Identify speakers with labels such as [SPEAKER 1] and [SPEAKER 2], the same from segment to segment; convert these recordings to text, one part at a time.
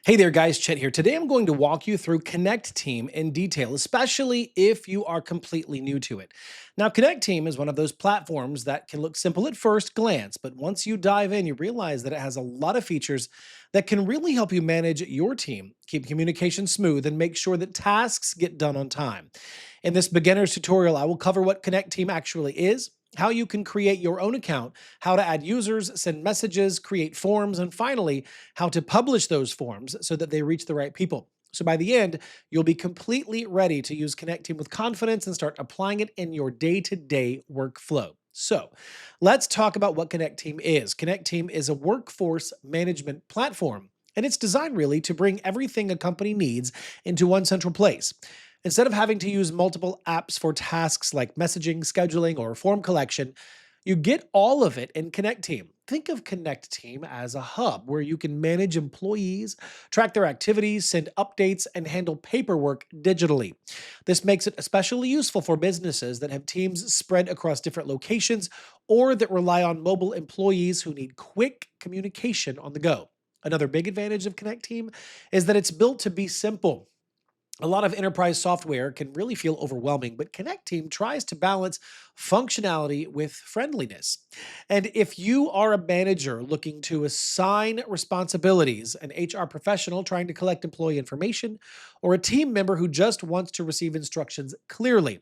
[SPEAKER 1] Hey there, guys. Chet here. Today I'm going to walk you through Connecteam in detail, especially if you are completely new to it. Now, Connecteam is one of those platforms that can look simple at first glance, but once you dive in, you realize that it has a lot of features that can really help you manage your team, keep communication smooth, and make sure that tasks get done on time. In this beginner's tutorial, I will cover what Connecteam actually is, how you can create your own account, how to add users, send messages, create forms, and finally, how to publish those forms so that they reach the right people. So by the end, you'll be completely ready to use Connecteam with confidence and start applying it in your day-to-day workflow. So let's talk about what Connecteam is. Connecteam is a workforce management platform, and it's designed really to bring everything a company needs into one central place. Instead of having to use multiple apps for tasks like messaging, scheduling, or form collection, you get all of it in Connecteam. Think of Connecteam as a hub where you can manage employees, track their activities, send updates, and handle paperwork digitally. This makes it especially useful for businesses that have teams spread across different locations or that rely on mobile employees who need quick communication on the go. Another big advantage of Connecteam is that it's built to be simple. A lot of enterprise software can really feel overwhelming, but Connecteam tries to balance functionality with friendliness. And if you are a manager looking to assign responsibilities, an HR professional trying to collect employee information, or a team member who just wants to receive instructions clearly,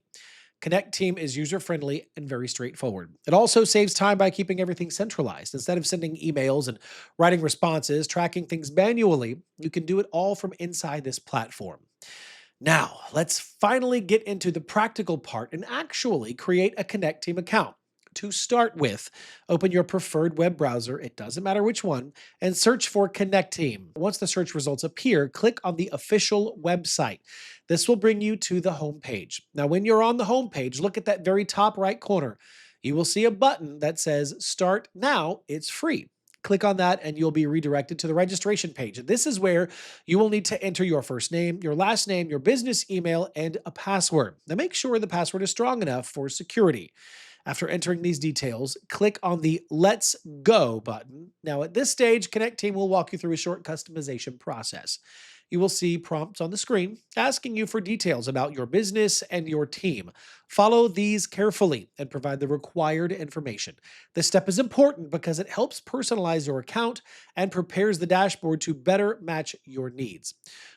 [SPEAKER 1] Connecteam is user-friendly and very straightforward. It also saves time by keeping everything centralized. Instead of sending emails and writing responses, tracking things manually, you can do it all from inside this platform. Now, let's finally get into the practical part and actually create a Connecteam account. To start with, open your preferred web browser, it doesn't matter which one, and search for Connecteam. Once the search results appear, click on the official website. This will bring you to the home page. Now, when you're on the home page, look at that very top right corner. You will see a button that says Start Now. It's free. Click on that and you'll be redirected to the registration page. And this is where you will need to enter your first name, your last name, your business email, and a password. Now make sure the password is strong enough for security. After entering these details, click on the Let's Go button. Now at this stage, Connecteam will walk you through a short customization process. You will see prompts on the screen asking you for details about your business and your team. Follow these carefully and provide the required information. This step is important because it helps personalize your account and prepares the dashboard to better match your needs.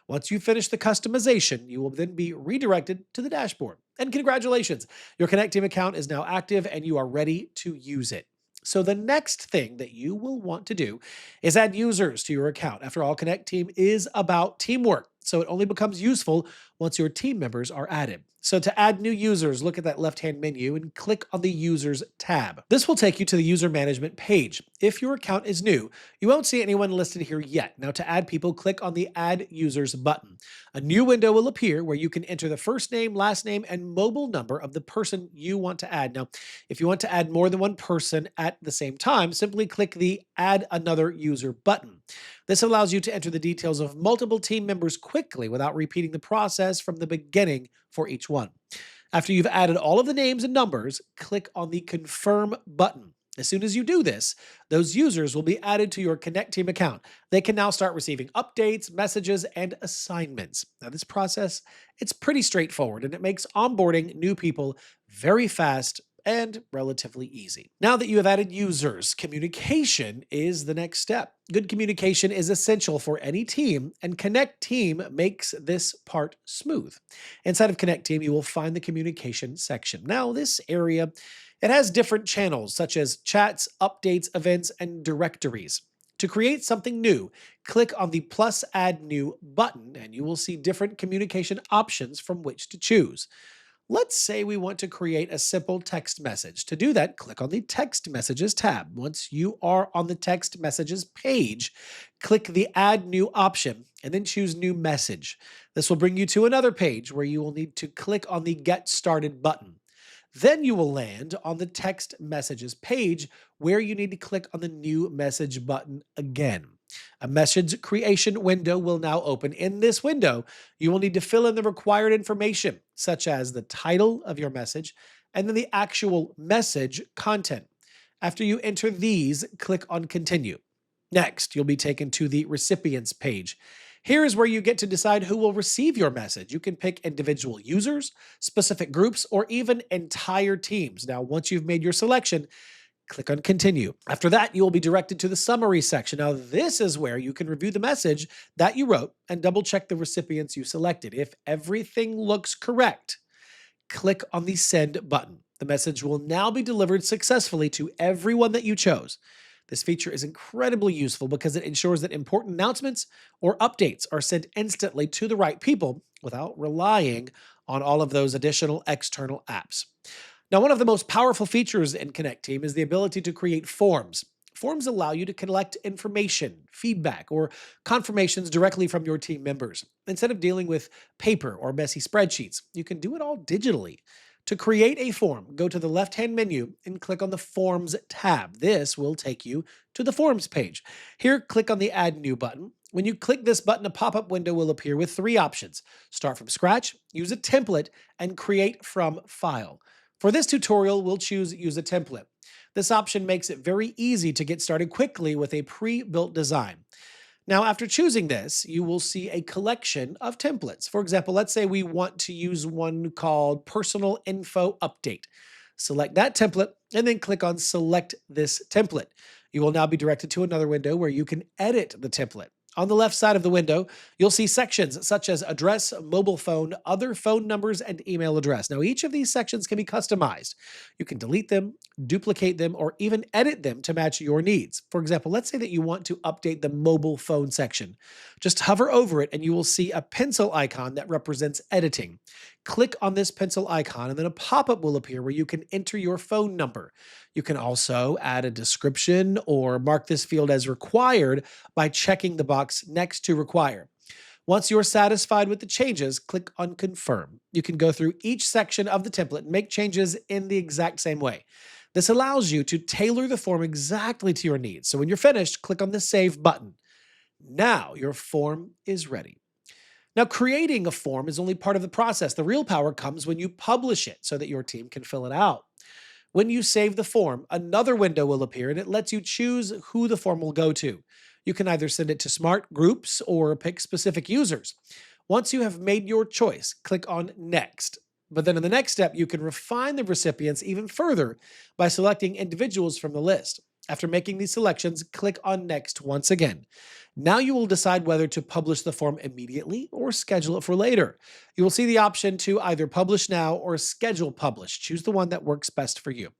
[SPEAKER 1] Once you finish the customization, you will then be redirected to the dashboard. And congratulations, your Connecteam account is now active and you are ready to use it. So the next thing that you will want to do is add users to your account. After all, Connecteam is about teamwork, so it only becomes useful once your team members are added. So to add new users, look at that left-hand menu and click on the Users tab. This will take you to the user management page. If your account is new, you won't see anyone listed here yet. Now to add people, click on the Add Users button. A new window will appear where you can enter the first name, last name, and mobile number of the person you want to add. Now, if you want to add more than one person at the same time, simply click the Add Another User button. This allows you to enter the details of multiple team members quickly without repeating the process from the beginning for each one. After you've added all of the names and numbers, click on the Confirm button. As soon as you do this, those users will be added to your Connecteam account. They can now start receiving updates, messages, and assignments. Now, this process, it's pretty straightforward, and it makes onboarding new people very fast and relatively easy. Now that you have added users, communication is the next step. Good communication is essential for any team, and Connecteam makes this part smooth. Inside of Connecteam, you will find the communication section. Now, this area, it has different channels such as chats, updates, events, and directories. To create something new, click on the plus add new button and you will see different communication options from which to choose. Let's say we want to create a simple text message. To do that, click on the Text Messages tab. Once you are on the Text Messages page, click the Add New option and then choose New Message. This will bring you to another page where you will need to click on the Get Started button. Then you will land on the Text Messages page where you need to click on the New Message button again. A message creation window will now open. In this window, you will need to fill in the required information, such as the title of your message and then the actual message content. After you enter these, click on Continue. Next, you'll be taken to the Recipients page. Here is where you get to decide who will receive your message. You can pick individual users, specific groups, or even entire teams. Now, once you've made your selection, click on Continue. After that, you will be directed to the Summary section. Now, this is where you can review the message that you wrote and double check the recipients you selected. If everything looks correct, click on the Send button. The message will now be delivered successfully to everyone that you chose. This feature is incredibly useful because it ensures that important announcements or updates are sent instantly to the right people without relying on all of those additional external apps. Now, one of the most powerful features in Connecteam is the ability to create forms. Forms allow you to collect information, feedback, or confirmations directly from your team members. Instead of dealing with paper or messy spreadsheets, you can do it all digitally. To create a form, go to the left-hand menu and click on the Forms tab. This will take you to the Forms page. Here, click on the Add New button. When you click this button, a pop-up window will appear with three options: Start from scratch, Use a template, and Create from file. For this tutorial, we'll choose Use a template. This option makes it very easy to get started quickly with a pre-built design. Now, after choosing this, you will see a collection of templates. For example, let's say we want to use one called Personal Info Update. Select that template and then click on Select this template. You will now be directed to another window where you can edit the template. On the left side of the window, you'll see sections such as address, mobile phone, other phone numbers, and email address. Now, each of these sections can be customized. You can delete them, duplicate them, or even edit them to match your needs. For example, let's say that you want to update the mobile phone section. Just hover over it and you will see a pencil icon that represents editing. Click on this pencil icon and then a pop-up will appear where you can enter your phone number. You can also add a description or mark this field as required by checking the box next to require. Once you're satisfied with the changes, click on Confirm. You can go through each section of the template and make changes in the exact same way. This allows you to tailor the form exactly to your needs. So when you're finished, click on the Save button. Now your form is ready. Now, creating a form is only part of the process. The real power comes when you publish it so that your team can fill it out. When you save the form, another window will appear and it lets you choose who the form will go to. You can either send it to smart groups or pick specific users. Once you have made your choice, click on Next. But then in the next step, you can refine the recipients even further by selecting individuals from the list. After making these selections, click on Next once again. Now you will decide whether to publish the form immediately or schedule it for later. You will see the option to either publish now or schedule publish. Choose the one that works best for you.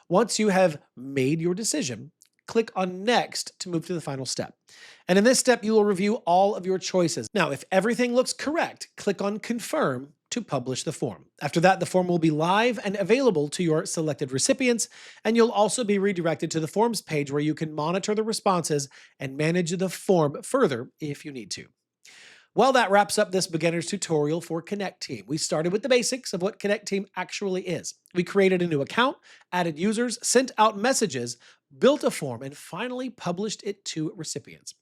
[SPEAKER 1] Once you have made your decision, click on Next to move to the final step. And in this step, you will review all of your choices. Now, if everything looks correct, click on Confirm to publish the form. After that, the form will be live and available to your selected recipients, and you'll also be redirected to the Forms page where you can monitor the responses and manage the form further if you need to. Well, that wraps up this beginner's tutorial for Connecteam. We started with the basics of what Connecteam actually is. We created a new account, added users, sent out messages, built a form, and finally published it to recipients.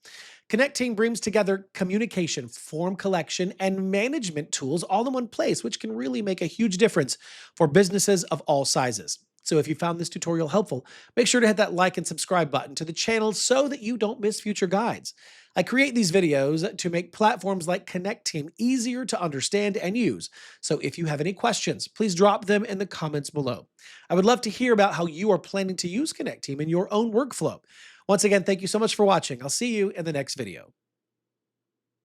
[SPEAKER 1] Connecteam brings together communication, form collection, and management tools all in one place, which can really make a huge difference for businesses of all sizes. So if you found this tutorial helpful, make sure to hit that like and subscribe button to the channel so that you don't miss future guides. I create these videos to make platforms like Connecteam easier to understand and use. So if you have any questions, please drop them in the comments below. I would love to hear about how you are planning to use Connecteam in your own workflow. Once again, thank you so much for watching. I'll see you in the next video.